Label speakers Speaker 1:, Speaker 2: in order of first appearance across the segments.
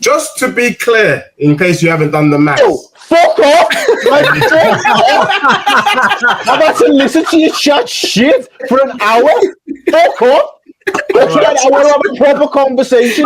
Speaker 1: Just to be clear, in case you haven't done the maths.
Speaker 2: Oh, fuck off! I've had to listen to you chat shit for an hour. Fuck off! I want to have a proper conversation.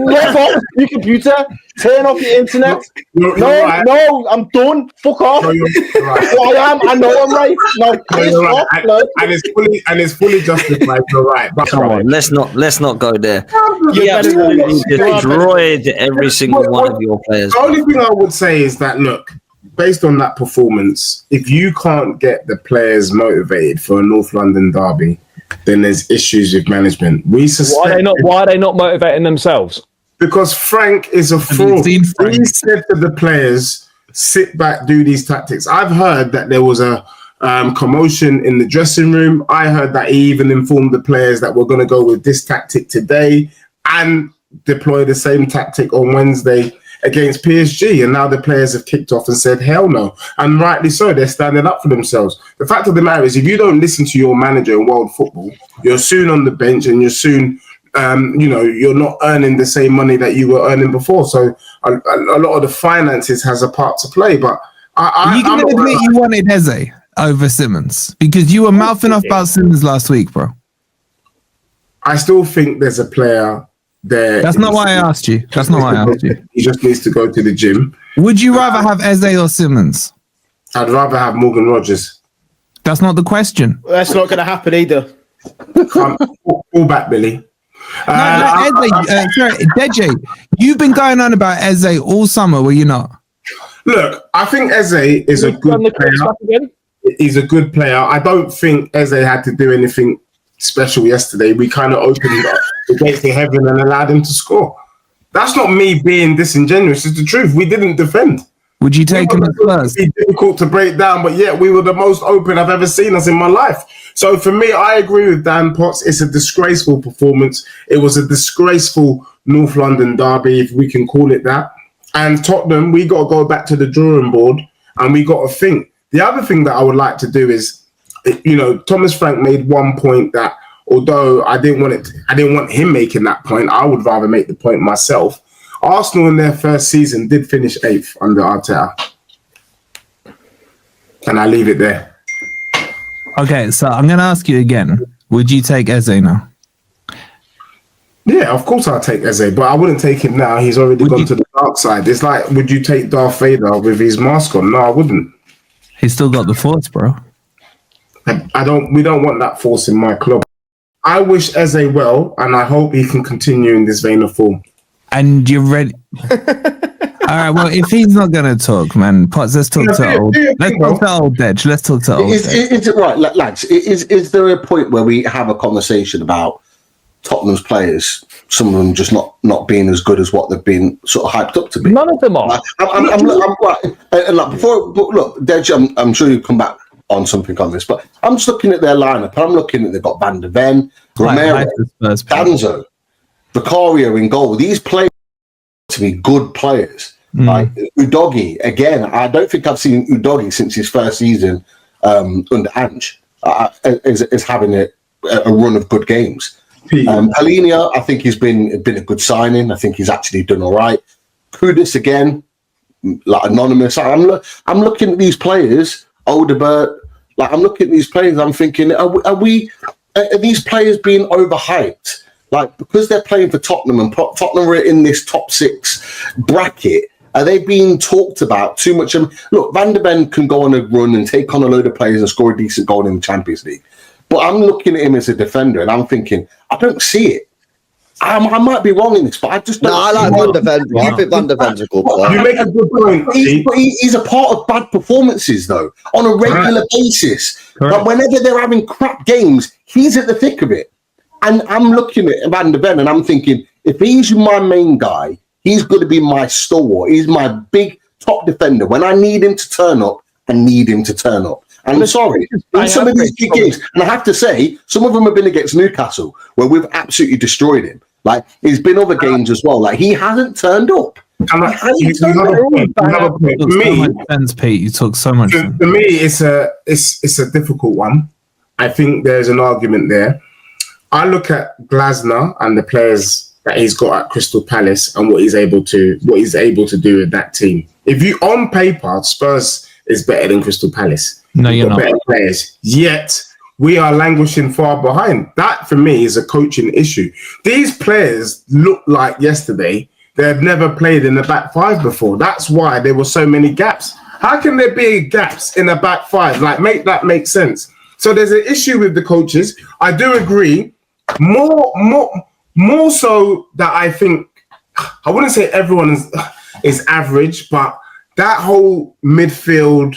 Speaker 2: Lock off your computer. Turn off your internet.
Speaker 1: You're right.
Speaker 2: No, I'm done. Fuck off.
Speaker 1: No, you're right.
Speaker 2: I know I'm right. No, piss off.
Speaker 1: And it's fully justified. You're right.
Speaker 3: Come on, let's not go there. You absolutely destroyed every single one of your players.
Speaker 1: The only thing I would say is that, look, based on that performance, if you can't get the players motivated for a North London derby, then there's issues with management. We suspect.
Speaker 2: Why are they not motivating themselves?
Speaker 1: Because Frank is a fraud. He said to the players, sit back, do these tactics. I've heard that there was a commotion in the dressing room. I heard that he even informed the players that we're going to go with this tactic today and deploy the same tactic on Wednesday against PSG. And now the players have kicked off and said, hell no. And rightly so, they're standing up for themselves. The fact of the matter is, if you don't listen to your manager in world football, you're soon on the bench and you're soon... you're not earning the same money that you were earning before. So a lot of the finances has a part to play. But
Speaker 4: you can admit you wanted Eze over Simmons because you were mouthing off about Simmons last week, bro.
Speaker 1: I still think there's a player there.
Speaker 4: That's not why I asked you.
Speaker 1: He just needs to go to the gym.
Speaker 4: Would you rather have Eze or Simmons?
Speaker 1: I'd rather have Morgan Rogers.
Speaker 4: That's not the question.
Speaker 2: That's not going to happen either.
Speaker 1: Fall back, Billy.
Speaker 4: Sorry, Deji, you've been going on about Eze all summer, were you not?
Speaker 1: Look, I think Eze is a good player. He's a good player. I don't think Eze had to do anything special yesterday. We kind of opened it up against the heaven and allowed him to score. That's not me being disingenuous. It's the truth. We didn't defend.
Speaker 4: Would you take him at first?
Speaker 1: It's difficult to break down, but yet we were the most open I've ever seen us in my life. So for me, I agree with Dan Potts. It's a disgraceful performance. It was a disgraceful North London derby, if we can call it that. And Tottenham, we got to go back to the drawing board and we got to think. The other thing that I would like to do is, Thomas Frank made one point that, although I didn't want him making that point, I would rather make the point myself. Arsenal in their first season did finish 8th under Arteta. And I leave it there.
Speaker 4: Okay, so I'm going to ask you again. Would you take Eze now?
Speaker 1: Yeah, of course I'll take Eze, but I wouldn't take him now. He's already gone to the dark side. It's like, would you take Darth Vader with his mask on? No, I wouldn't.
Speaker 4: He's still got the force, bro.
Speaker 1: We don't want that force in my club. I wish Eze well, and I hope he can continue in this vein of form.
Speaker 4: And you're ready. All right. Well, if he's not going to talk, man, Potts, let's talk to old Dej. Let's talk to old.
Speaker 5: Is it right, lads? Is there a point where we have a conversation about Tottenham's players? Some of them just not being as good as what they've been sort of hyped up to be.
Speaker 2: None of them are.
Speaker 5: I'm right. Look, Dej, I'm sure you'll come back on something on this, but I'm just looking at their lineup. And I'm looking at they've got Van der Ven, Romero, Danzo, Vicario in goal. These players to be good players. Like Udogie, again, I don't think I've seen Udogie since his first season under Ange is having a run of good games. Palhinha, I think he's been a good signing. I think he's actually done all right. Kudus again, like anonymous. I'm looking at these players, Odegaard. Like I'm looking at these players. I'm thinking, are these players being overhyped? Like, because they're playing for Tottenham and Tottenham are in this top 6 bracket, are they being talked about too much? Look, Van der Ven can go on a run and take on a load of players and score a decent goal in the Champions League. But I'm looking at him as a defender and I'm thinking, I don't see it. I might be wrong in this, but I just don't.
Speaker 6: No, I like Van der Ven. I think Van der Ven's a good player.
Speaker 1: You make a good point.
Speaker 5: But he's a part of bad performances, though, on a regular basis. But whenever they're having crap games, he's at the thick of it. And I'm looking at Van der Ven and I'm thinking, if he's my main guy, he's going to be my stalwart. He's my big top defender. When I need him to turn up, I need him to turn up. And I'm sorry, in some of these big games, and I have to say, some of them have been against Newcastle, where we've absolutely destroyed him. Like, there's been other games as well. Like, he hasn't turned up.
Speaker 4: You talk so much.
Speaker 1: For me, it's a difficult one. I think there's an argument there. I look at Glasner and the players that he's got at Crystal Palace and what he's able to do with that team. If you on paper, Spurs is better than Crystal Palace.
Speaker 4: No, you're not.
Speaker 1: Better players, yet we are languishing far behind. That for me is a coaching issue. These players look like yesterday they've never played in the back five before. That's why there were so many gaps. How can there be gaps in a back five? Like, make that make sense. So there's an issue with the coaches. I do agree. More so that I think, I wouldn't say everyone is average, but that whole midfield,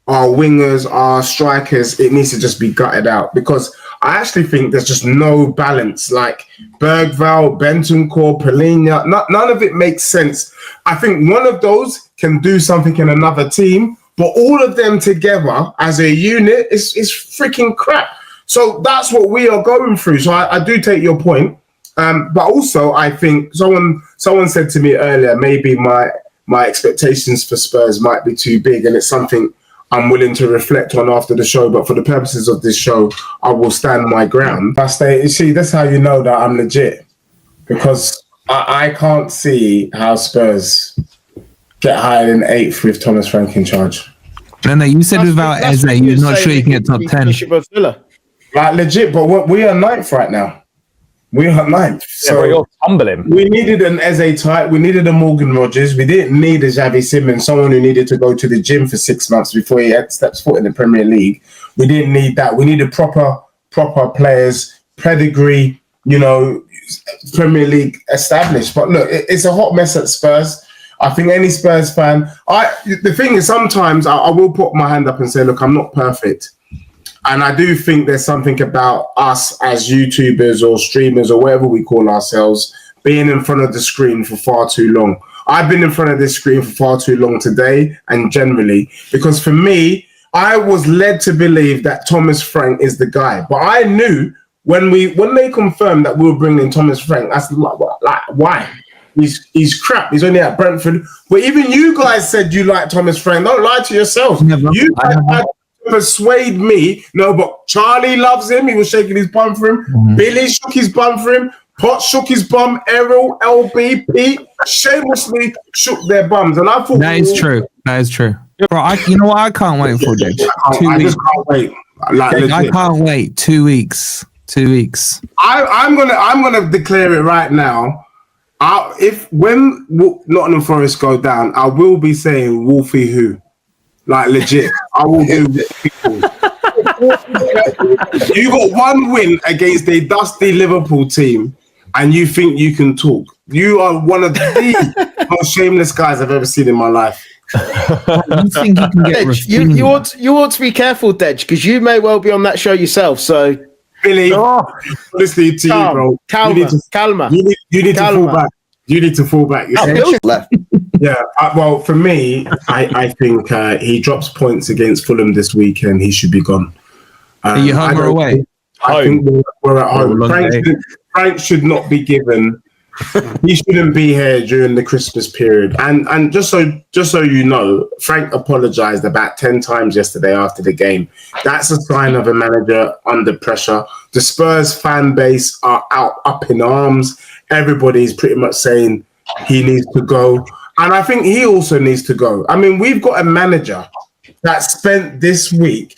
Speaker 1: our wingers, our strikers, it needs to just be gutted out, because I actually think there's just no balance. Like Bergvall, Bentancur, Palhinha, none of it makes sense. I think one of those can do something in another team, but all of them together as a unit is freaking crap. So that's what we are going through. So I do take your point. But also I think someone said to me earlier, maybe my expectations for Spurs might be too big, and it's something I'm willing to reflect on after the show. But for the purposes of this show, I will stand my ground. You see, that's how you know that I'm legit, because I can't see how Spurs get higher than 8th with Thomas Frank in charge.
Speaker 4: No, you said without Eze, you're not sure you can get top 10.
Speaker 1: Like legit, but we are 9th right now. We are 9th. So
Speaker 2: you're tumbling.
Speaker 1: We needed an Eze type. We needed a Morgan Rogers. We didn't need a Xavi Simons, someone who needed to go to the gym for 6 months before he steps foot in the Premier League. We didn't need that. We needed proper players, pedigree, Premier League established. But look, it's a hot mess at Spurs. I think any Spurs fan, the thing is, sometimes I will put my hand up and say, look, I'm not perfect. And I do think there's something about us as YouTubers or streamers or whatever we call ourselves being in front of the screen for far too long. I've been in front of this screen for far too long today and generally, because for me, I was led to believe that Thomas Frank is the guy. But I knew when they confirmed that we were bringing in Thomas Frank, I said, like why? He's crap. He's only at Brentford. But even you guys said you like Thomas Frank. Don't lie to yourself. You guys persuade me. No, but Charlie loves him. He was shaking his bum for him. Mm-hmm. Billy shook his bum for him. Pot shook his bum. Errol, LB, Pete shamelessly shook their bums. And I thought
Speaker 4: that is true. Bro, you know what? I can't wait for this.
Speaker 1: I just can't wait.
Speaker 4: I can't wait. 2 weeks. 2 weeks.
Speaker 1: I'm gonna declare it right now. When Nottingham Forest go down, I will be saying Wolfie who. Like legit, I will do. You got one win against a dusty Liverpool team, and you think you can talk. You are one of the most shameless guys I've ever seen in my life.
Speaker 4: You think you can get
Speaker 6: Dej, you ought to be careful, Dej, because you may well be on that show yourself. So,
Speaker 1: Billy, honestly, to you, bro,
Speaker 6: calma.
Speaker 1: You need to fall back. You need to fall back. Yeah, well, for me, I think he drops points against Fulham this weekend. He should be gone.
Speaker 4: Are you home or away?
Speaker 1: I think we're at home. Frank should not be given. He shouldn't be here during the Christmas period. And just so you know, Frank apologized about 10 times yesterday after the game. That's a sign of a manager under pressure. The Spurs fan base are up in arms. Everybody's pretty much saying he needs to go. And I think he also needs to go. I mean, we've got a manager that spent this week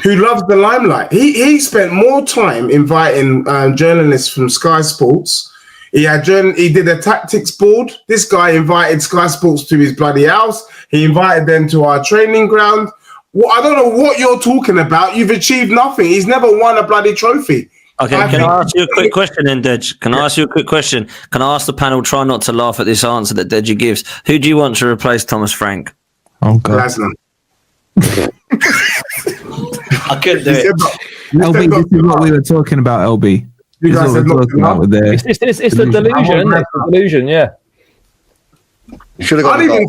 Speaker 1: who loves the limelight. He spent more time inviting journalists from Sky Sports. He did a tactics board. This guy invited Sky Sports to his bloody house. He invited them to our training ground. Well, I don't know what you're talking about. You've achieved nothing. He's never won a bloody trophy.
Speaker 3: Okay, can I ask you a quick question then, Dej? Can I ask you a quick question? Can I ask the panel, try not to laugh at this answer that Deji gives? Who do you want to replace Thomas Frank?
Speaker 4: Oh, God.
Speaker 1: Glasner.
Speaker 3: I couldn't do it.
Speaker 4: LB, this is what we were talking about, LB.
Speaker 1: You guys said
Speaker 2: it's the delusion. It's the delusion, yeah.
Speaker 6: You should have
Speaker 1: I'll even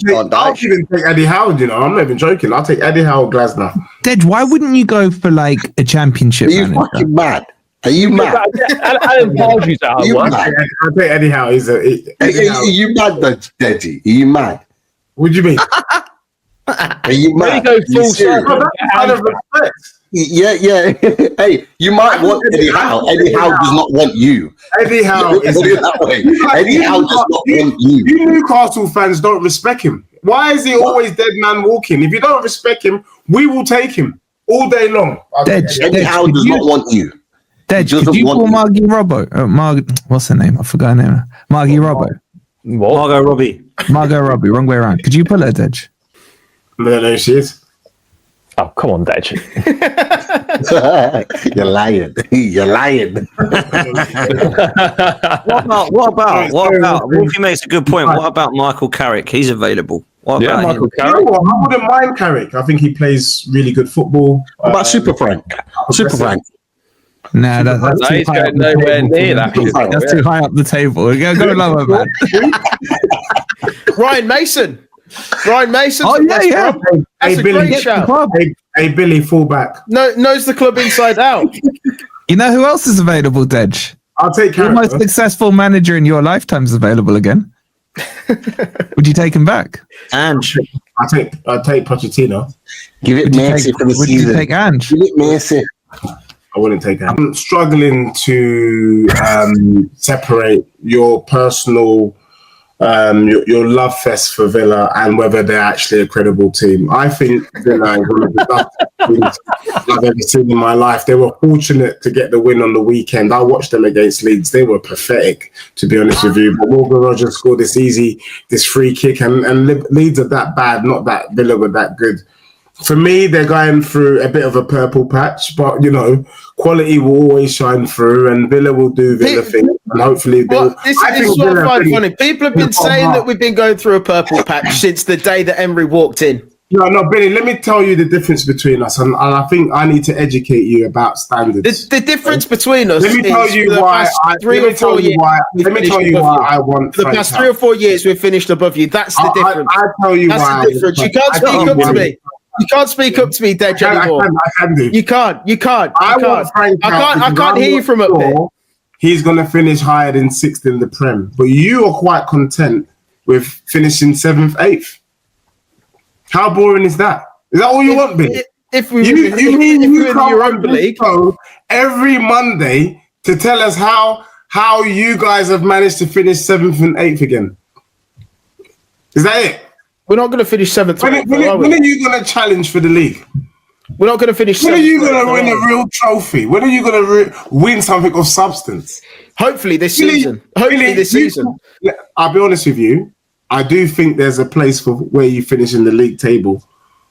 Speaker 1: take Eddie Howard, I'm not even joking. I'll take Eddie Howard, Glasner.
Speaker 4: Dej, why wouldn't you go for like a championship manager?
Speaker 6: Fucking mad? Are you mad?
Speaker 2: Alan Pardew's out.
Speaker 1: I'll take Eddie Howe.
Speaker 6: Are you mad, Deji? Are you mad?
Speaker 1: What do you mean?
Speaker 6: Are you mad?
Speaker 2: Go full circle.
Speaker 5: Yeah. Hey, you might want Eddie Howe. Eddie Howe does not want you.
Speaker 1: Eddie Howe is
Speaker 5: that way. Eddie Howe does not want you.
Speaker 1: You Newcastle fans don't respect him. Why is he always dead man walking? If you don't respect him, we will take him all day long.
Speaker 5: Eddie Howe does not want you.
Speaker 4: Dej, could you call Margie Robbo? What's her name? I forgot her name. Margie Robbo.
Speaker 3: What? Margot Robbie.
Speaker 4: Margot Robbie, wrong way around. Could you pull her, Dej?
Speaker 1: No, she is.
Speaker 7: Oh, come on, Dej.
Speaker 5: You're lying. You're lying.
Speaker 3: What about? Wolfie makes a good point. What about Michael Carrick? He's available. What about
Speaker 7: Michael Carrick.
Speaker 1: You know what? I wouldn't mind Carrick. I think he plays really good football.
Speaker 5: What about Super Frank? Super Frank.
Speaker 4: Nah, that's
Speaker 7: he's going nowhere near that.
Speaker 4: That's too high up the table. Go lower, man.
Speaker 6: Ryan Mason.
Speaker 4: Oh yeah.
Speaker 6: That's a great shout.
Speaker 1: Hey, Billy, fullback.
Speaker 6: Knows the club inside out.
Speaker 4: You know who else is available, Dej?
Speaker 1: I'll take
Speaker 4: The
Speaker 1: Carrick.
Speaker 4: most successful manager in your lifetime is available again. Would you take him back?
Speaker 3: Ange.
Speaker 1: I'll take Pochettino.
Speaker 5: Give it Messi for the
Speaker 4: Would
Speaker 5: season.
Speaker 4: you take Ange?
Speaker 5: Give it Messi.
Speaker 1: I wouldn't take that. I'm struggling to separate your personal, your love fest for Villa and whether they're actually a credible team. I think Villa is one of the best teams I've ever seen in my life. They were fortunate to get the win on the weekend. I watched them against Leeds. They were pathetic, to be honest with you. But Morgan Rogers scored this free kick, and Leeds are that bad, not that Villa were that good. For me, they're going through a bit of a purple patch, but, quality will always shine through, and Villa will do Villa things, and hopefully they'll...
Speaker 6: This is what I find funny. People have been saying that we've been going through a purple patch since the day that Emery walked in.
Speaker 1: No, Billy, let me tell you the difference between us, and I think I need to educate you about standards.
Speaker 6: The difference between us
Speaker 1: Let me tell you why I want
Speaker 6: For the past 3 or 4 years, we've finished above you. That's the difference.
Speaker 1: I'll tell you
Speaker 6: That's
Speaker 1: why.
Speaker 6: the difference. You can't speak up to me. You can't speak up to me, Dej, anymore.
Speaker 1: I can do.
Speaker 6: You can't. I can't hear you from up there.
Speaker 1: He's going to finish higher than 6th in the Prem. But you are quite content with finishing 7th, 8th. How boring is that? Is that all you want, Billy?
Speaker 6: If we come
Speaker 1: on the show every Monday to tell us how you guys have managed to finish 7th and 8th again. Is that it?
Speaker 6: We're not going to finish 7th.
Speaker 1: When are you going to challenge for the league?
Speaker 6: We're not going to finish 7th.
Speaker 1: When are you going to win a real trophy? When are you going to win something of substance?
Speaker 6: Hopefully this season.
Speaker 1: I'll be honest with you. I do think there's a place for where you finish in the league table.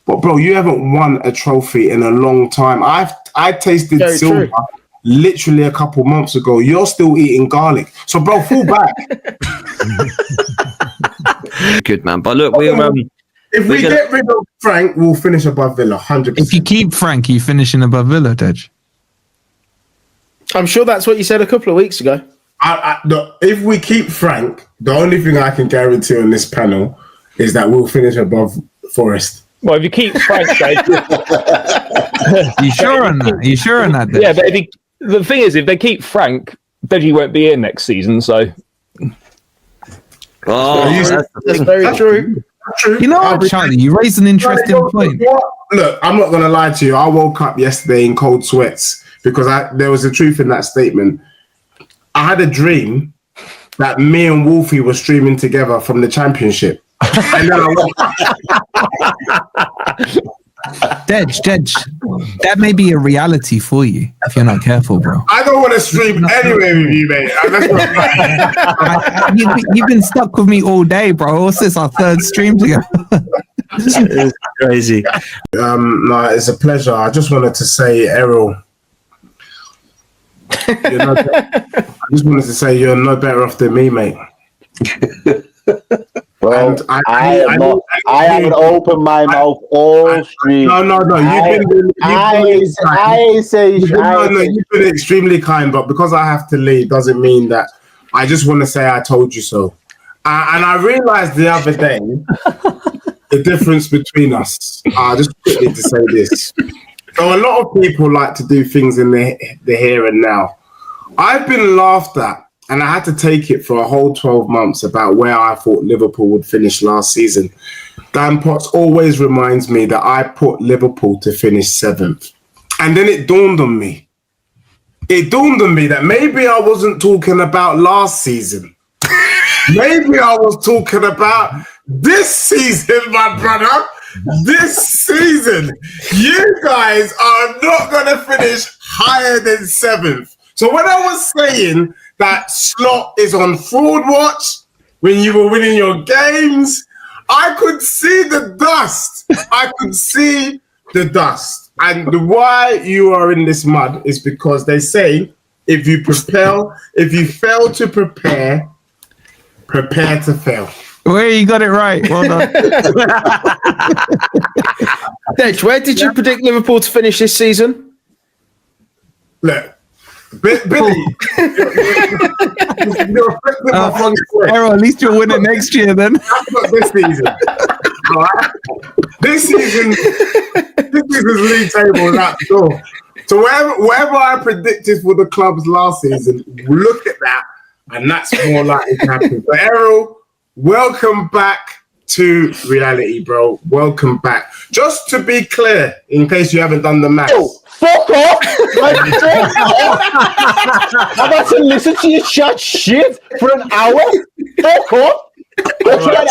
Speaker 1: But, bro, you haven't won a trophy in a long time. I tasted silver literally a couple months ago. You're still eating garlic. So, bro, fall back.
Speaker 3: Good, man. But look,
Speaker 1: if we get rid of Frank, we'll finish above Villa, 100%.
Speaker 4: If you keep Frank, you finishing above Villa, Dej.
Speaker 6: I'm sure that's what you said a couple of weeks ago.
Speaker 1: If we keep Frank, the only thing I can guarantee on this panel is that we'll finish above Forest.
Speaker 7: Well, if you keep Frank, Dej,
Speaker 4: you sure on that? You sure on that, Dej?
Speaker 7: Yeah, but the thing is, if they keep Frank, Deji won't be here next season, so...
Speaker 6: That's very true.
Speaker 4: You know what, Charlie? You raised an interesting point.
Speaker 1: Look, I'm not going to lie to you. I woke up yesterday in cold sweats because there was a truth in that statement. I had a dream that me and Wolfie were streaming together from the Championship. And then
Speaker 4: Dej, that may be a reality for you if you're not careful, bro.
Speaker 1: I don't want to stream anywhere with you, mate.
Speaker 4: You've been stuck with me all day, bro. What's this, our 3rd stream together?
Speaker 3: It's crazy.
Speaker 1: No, it's a pleasure. I just wanted to say, Errol, you're no better off than me, mate.
Speaker 2: Well, I haven't opened my mouth all stream.
Speaker 1: No. You've been extremely kind, but because I have to leave doesn't mean that I just want to say I told you so. And I realized the other day the difference between us. Just quickly to say this. So a lot of people like to do things in the here and now. I've been laughed at. And I had to take it for a whole 12 months about where I thought Liverpool would finish last season. Dan Potts always reminds me that I put Liverpool to finish 7th. And then it dawned on me. It dawned on me that maybe I wasn't talking about last season. Maybe I was talking about this season, my brother. This season. You guys are not going to finish higher than 7th. So when I was saying that Slot is on fraud watch when you were winning your games, I could see the dust. I could see the dust. And why you are in this mud is because they say if you fail to prepare to fail.
Speaker 4: Where you got it right. Well done.
Speaker 6: Dej, where did you predict Liverpool to finish this season?
Speaker 1: Look, Billy, you're affecting my front foot.
Speaker 4: Errol, at least you'll win it next year then.
Speaker 1: That's not this season. All right? This season's league table is out the door. So whatever I predicted for the clubs last season, look at that, and that's more likely to happen. So Errol, welcome back to reality, bro. Welcome back. Just to be clear, in case you haven't done the maths.
Speaker 2: Oh, fuck off! I'm about to listen to you chat shit for an hour. Fuck off! I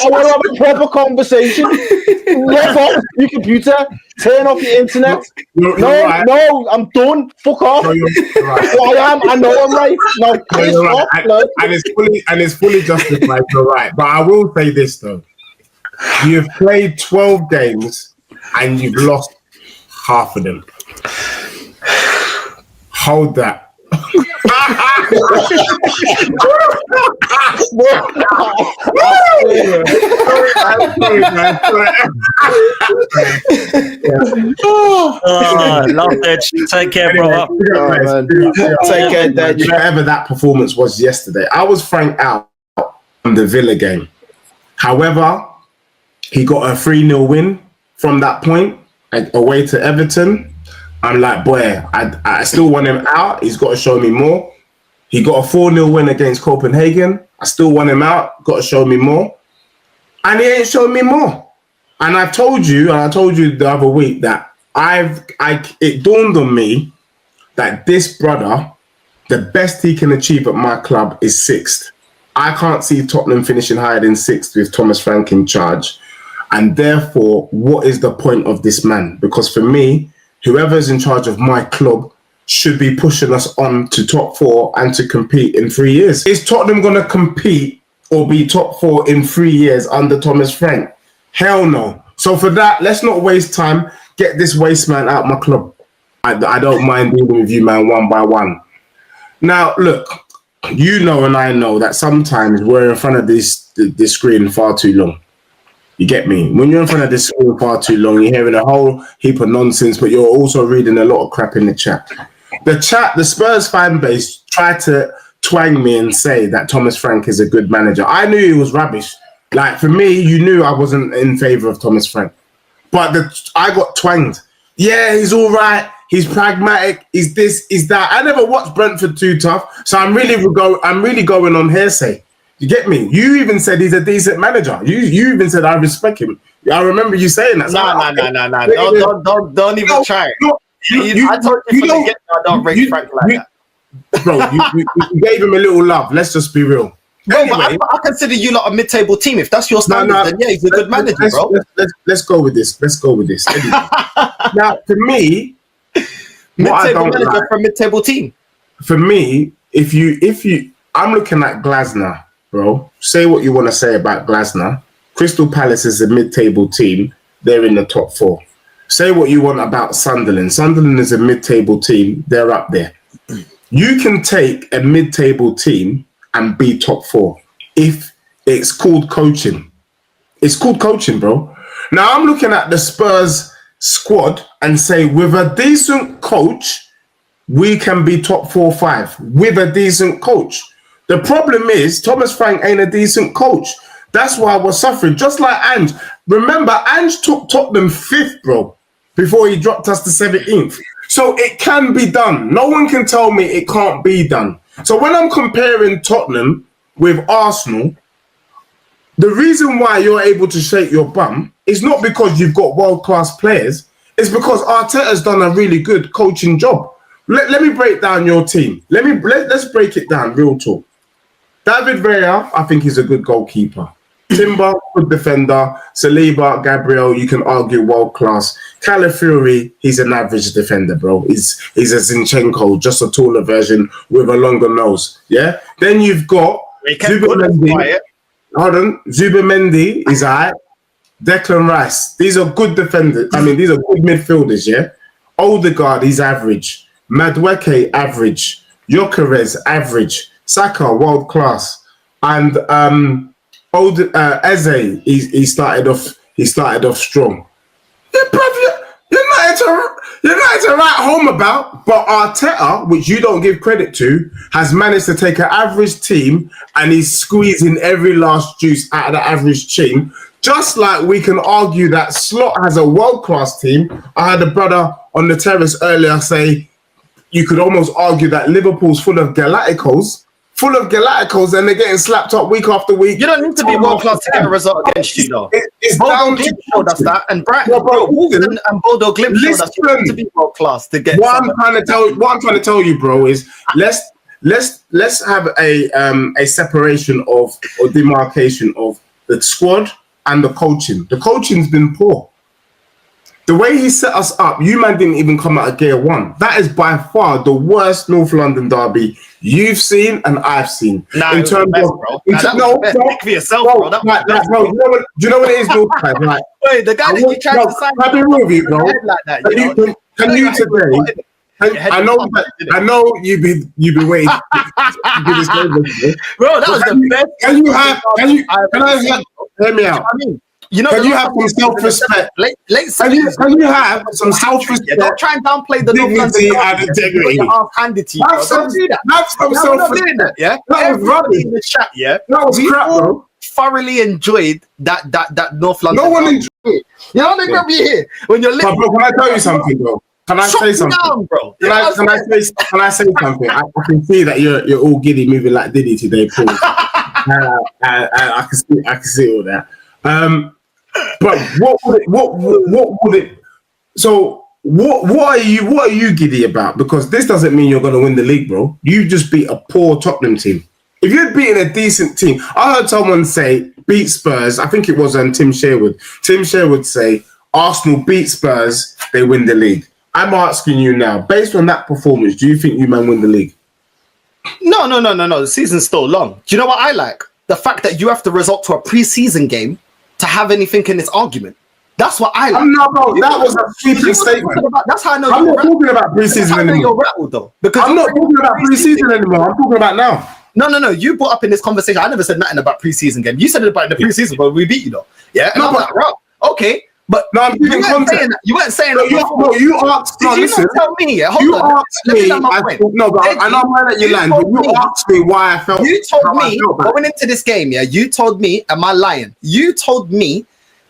Speaker 2: want to have a proper conversation. Lock off your computer. Turn off your internet. No, I'm done. Fuck off.
Speaker 1: No, you're right.
Speaker 2: So I know I'm right. No, piss off.
Speaker 1: Right. And it's fully justified. You're right. But I will say this though: you've played 12 games and you've lost half of them. Hold that.
Speaker 3: Love Dej. Take care, brother.
Speaker 6: Take care, Dej.
Speaker 1: Whatever that performance was yesterday, I was Frank out on the Villa game. However, he got a 3-0 win from that point away to Everton. I'm like, boy, I still want him out. He's got to show me more. He got a 4-0 win against Copenhagen. I still want him out. Got to show me more. And he ain't showing me more. And I told you the other week that it dawned on me that this brother, the best he can achieve at my club is 6th. I can't see Tottenham finishing higher than 6th with Thomas Frank in charge. And therefore, what is the point of this man? Because for me, whoever's in charge of my club should be pushing us on to top 4 and to compete in 3 years. Is Tottenham going to compete or be top 4 in 3 years under Thomas Frank? Hell no. So for that, let's not waste time. Get this waste man out of my club. I don't mind dealing with you, man, one by one. Now, look, you know and I know that sometimes we're in front of this screen far too long. You get me? When you're in front of this screen far too long, you're hearing a whole heap of nonsense, but you're also reading a lot of crap in the chat. The Spurs fan base tried to twang me and say that Thomas Frank is a good manager. I knew he was rubbish. Like, for me, you knew I wasn't in favour of Thomas Frank. But I got twanged. Yeah, he's all right. He's pragmatic. He's this, he's that. I never watched Brentford too tough, so I'm really going on hearsay. You get me? You even said he's a decent manager. You even said I respect him. I remember you saying that.
Speaker 6: No. Don't even try. I told you from the get-go, I don't rate Frank like that.
Speaker 1: Bro, you gave him a little love. Let's just be real.
Speaker 6: Bro, anyway, but I consider you lot a mid-table team. If that's your standard, then yeah, he's a good manager, bro.
Speaker 1: Let's go with this. Anyway. Now, for me,
Speaker 6: mid-table manager for a mid-table team.
Speaker 1: For me, if you, I'm looking at Glasner, bro. Say what you want to say about Glasner. Crystal Palace is a mid-table team. They're in the top 4. Say what you want about Sunderland. Sunderland is a mid-table team. They're up there. You can take a mid-table team and be top 4 if it's called coaching. It's called coaching, bro. Now, I'm looking at the Spurs squad and say, with a decent coach, we can be top 4 or 5 with a decent coach. The problem is Thomas Frank ain't a decent coach. That's why we're suffering. Just like Ange. Remember, Ange took Tottenham 5th, bro, before he dropped us to 17th. So it can be done. No one can tell me it can't be done. So when I'm comparing Tottenham with Arsenal, the reason why you're able to shake your bum is not because you've got world-class players. It's because Arteta's done a really good coaching job. Let me break down your team. Let's break it down. Real talk. David Raya, I think he's a good goalkeeper. Timber, good defender. Saliba, Gabriel, you can argue world class. Calafiori, he's an average defender, bro. He's a Zinchenko, just a taller version with a longer nose. Yeah. Then you've got Zubimendi. Hold on, Zubimendi is alright. Declan Rice. These are good defenders. I mean, these are good midfielders. Yeah. Odegaard, he's average. Madueke, average. Gyökeres, average. Saka, world class. And Eze, he started off strong. Yeah, bruv, you're not to write home about, but Arteta, which you don't give credit to, has managed to take an average team and he's squeezing every last juice out of the average team. Just like we can argue that Slot has a world-class team. I had a brother on the terrace earlier say you could almost argue that Liverpool's full of Galacticos, and they're getting slapped up week after week.
Speaker 6: You don't need to be world class to get a result against you, though.
Speaker 1: It's
Speaker 6: Bodo Glimt showed us that, and Wolverhampton and Bodo Glimt showed us you need to be world class to get.
Speaker 1: What I'm trying to tell you, bro, is let's have a separation of or demarcation of the squad and the coaching. The coaching's been poor. The way he set us up, you man didn't even come out of gear one. That is by far the worst North London derby you've seen and I've seen.
Speaker 6: Nah, in terms of, bro. Speak for yourself, bro.
Speaker 1: Bro, do you know what it is, North? Like,
Speaker 6: wait, the guy that you tried to sign,
Speaker 1: I've been with you, bro.
Speaker 6: Like that,
Speaker 1: can you today? I know you've been waiting.
Speaker 6: Bro, that was the best.
Speaker 1: Can I hear me out?
Speaker 6: You know,
Speaker 1: can you have some self-respect? Can you have some self-respect?
Speaker 6: Don't try and downplay the
Speaker 1: dignity and integrity.
Speaker 6: Handed to you.
Speaker 1: Have some self-respect.
Speaker 6: Yeah,
Speaker 1: that was rubbish
Speaker 6: in the chat. Yeah,
Speaker 1: that was crap, bro.
Speaker 6: Thoroughly enjoyed that North London.
Speaker 1: No one enjoyed it.
Speaker 6: You know they grab you here when you're living.
Speaker 1: Bro, can I tell you something, bro? Can I say something?
Speaker 6: Down, bro.
Speaker 1: Can I say something? I can see that you're all giddy, moving like Diddy today, Paul. I can see all that. But what would it? So what are you giddy about? Because this doesn't mean you're going to win the league, bro. You just beat a poor Tottenham team. If you'd beaten a decent team, I heard someone say beat Spurs. I think it was Tim Sherwood. Tim Sherwood say Arsenal beat Spurs, they win the league. I'm asking you now, based on that performance, do you think you man win the league?
Speaker 6: No. The season's still long. Do you know what I like? The fact that you have to resort to a pre-season game to have anything in this argument. That's what I like.
Speaker 1: No, bro, that was a sweeping statement.
Speaker 6: That's how I know
Speaker 1: I'm not talking about pre-season anymore.
Speaker 6: You're rattled, though. Because
Speaker 1: I'm not talking about pre-season anymore. I'm talking about now.
Speaker 6: No. You brought up in this conversation. I never said nothing about pre-season game. You said it about the pre-season, but we beat you, though. Yeah? And I'm like, right, okay. But
Speaker 1: no, I'm giving context.
Speaker 6: You weren't saying that.
Speaker 1: You asked me.
Speaker 6: Did you not tell me? Hold
Speaker 1: you
Speaker 6: on.
Speaker 1: Asked me. No, but I know I'm going to let you land. But you asked me why I felt.
Speaker 6: You told me going into this game. Yeah, you told me. Am I lying? You told me.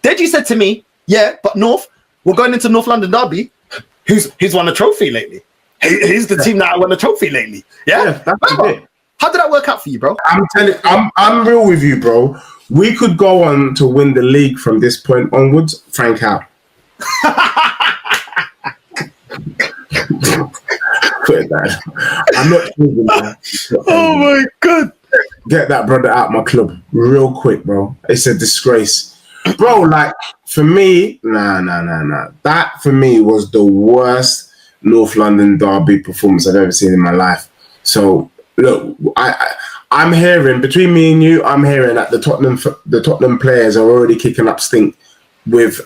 Speaker 6: You said to me, yeah, but North, we're going into North London derby. Who's won a trophy lately? Who's the team that won a trophy lately? Yeah, that's it. How did that work out for you, bro?
Speaker 1: I'm real with you, bro. We could go on to win the league from this point onwards. Frank out. Put it down. I'm not kidding, man.
Speaker 6: Oh my god!
Speaker 1: Get that brother out my club real quick, bro. It's a disgrace. Bro, like, for me, nah. That, for me, was the worst North London derby performance I've ever seen in my life. So, look, I'm hearing, between me and you, I'm hearing that the Tottenham players are already kicking up stink with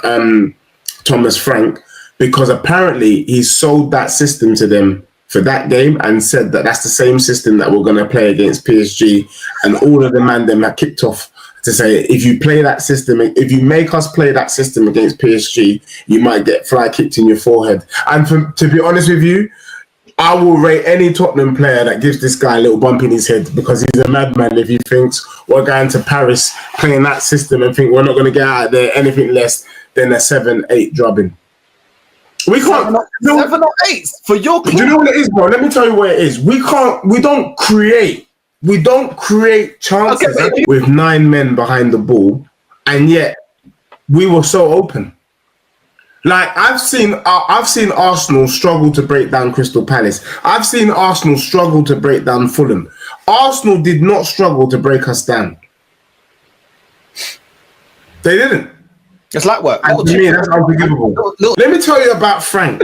Speaker 1: Thomas Frank, because apparently he sold that system to them for that game and said that that's the same system that we're going to play against PSG, and all of the man them that kicked off to say, if you play that system, if you make us play that system against PSG, you might get fly kicked in your forehead. And to be honest with you, I will rate any Tottenham player that gives this guy a little bump in his head, because he's a madman if he thinks we're going to Paris playing that system and think we're not going to get out of there anything less than a 7-8 drubbing. We can't
Speaker 6: 7 or 8 for your club.
Speaker 1: Do you know what it is, bro? Let me tell you what it is. We don't create chances with 9 men behind the ball, and yet we were so open. Like I've seen Arsenal struggle to break down Crystal Palace. I've seen Arsenal struggle to break down Fulham. Arsenal did not struggle to break us down. They didn't.
Speaker 6: It's like work.
Speaker 1: And to me, that's unforgivable. Let me tell you about Frank.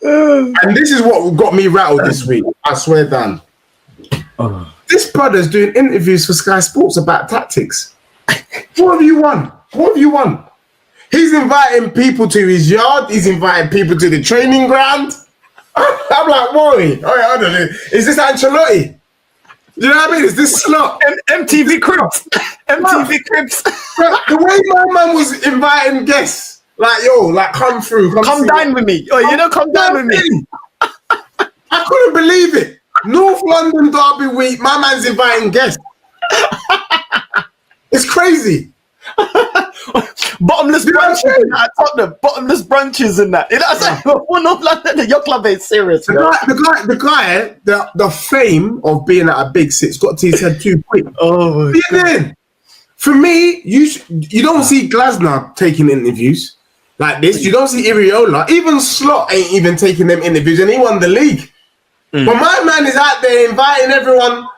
Speaker 1: And this is what got me rattled this week. I swear, Dan. This brother's doing interviews for Sky Sports about tactics. What have you won? What have you won? He's inviting people to his yard. He's inviting people to the training ground. I'm like, boy, I don't know. Is this Ancelotti? You know what I mean? Is this Slot?
Speaker 6: MTV Cribs. MTV Cribs.
Speaker 1: The way my man was inviting guests, like, yo, like, come through.
Speaker 6: Come dine with me. Oh, you know, come dine with me.
Speaker 1: I couldn't believe it. North London Derby week, my man's inviting guests. It's crazy.
Speaker 6: Bottomless brunches in that at Tottenham. Bottomless brunches in that. You know what I'm saying? North London, your club ain't serious.
Speaker 1: The guy, the fame of being at a big sit's got to his head too quick.
Speaker 6: Oh,
Speaker 1: for me, you don't see Glasner taking interviews like this. You don't see Iriola. Even Slot ain't even taking them interviews, and he won the league. But my man is out there inviting everyone.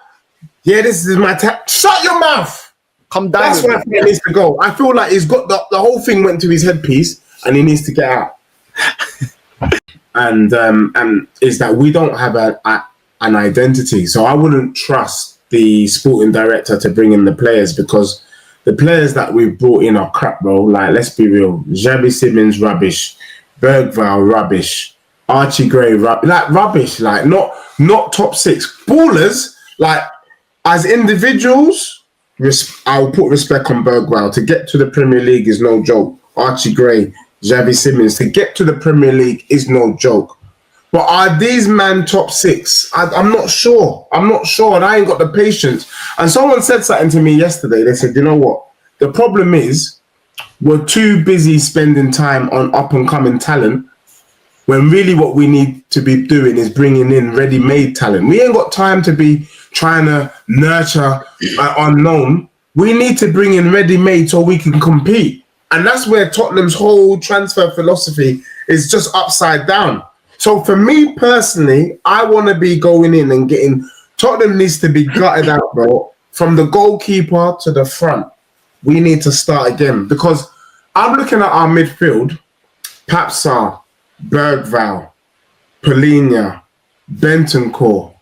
Speaker 1: Yeah, this is my time. Shut your mouth.
Speaker 6: Come down.
Speaker 1: That's where he needs to go. I feel like he's got the whole thing went to his headpiece, and he needs to get out. and is that we don't have an identity, so I wouldn't trust the sporting director to bring in the players, because the players that we've brought in are crap, bro. Like, let's be real. Xavi Simons, rubbish. Bergvall, rubbish. Archie Gray, rubbish. Like, not top six. Ballers, like, as individuals, I'll put respect on Bergvall. To get to the Premier League is no joke. Archie Gray, Xavi Simons, to get to the Premier League is no joke. But are these men top six? I'm not sure. I'm not sure, and I ain't got the patience. And someone said something to me yesterday. They said, you know what? The problem is we're too busy spending time on up-and-coming talent, when really what we need to be doing is bringing in ready-made talent. We ain't got time to be trying to nurture unknown. We need to bring in ready-made so we can compete. And that's where Tottenham's whole transfer philosophy is just upside down. So for me personally, I want to be going in and getting... Tottenham needs to be gutted out, bro. From the goalkeeper to the front, we need to start again. Because I'm looking at our midfield, Papsar, Bergvall, Polina, Bentancur,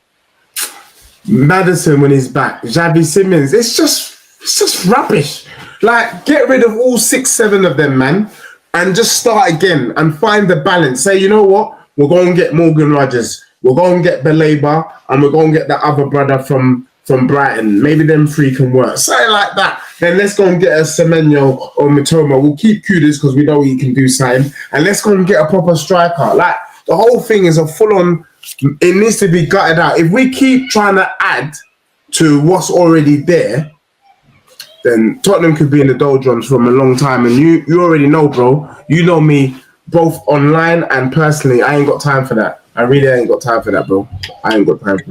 Speaker 1: Maddison when he's back, Xavi Simons. It's just rubbish. Like, get rid of all 6-7 of them, man, and just start again and find the balance. Say, you know what? We're going to get Morgan Rogers. We're going to get Belaba, and we're going to get the other brother from Brighton. Maybe them three can work. Something like that. Then let's go and get a Semenyo or Mitoma. We'll keep Kudus because we know he can do something. And let's go and get a proper striker. Like, the whole thing is a full-on... It needs to be gutted out. If we keep trying to add to what's already there, then Tottenham could be in the doldrums from a long time. And you already know, bro. You know me, both online and personally. I ain't got time for that. I really ain't got time for that, bro. I ain't got time for it.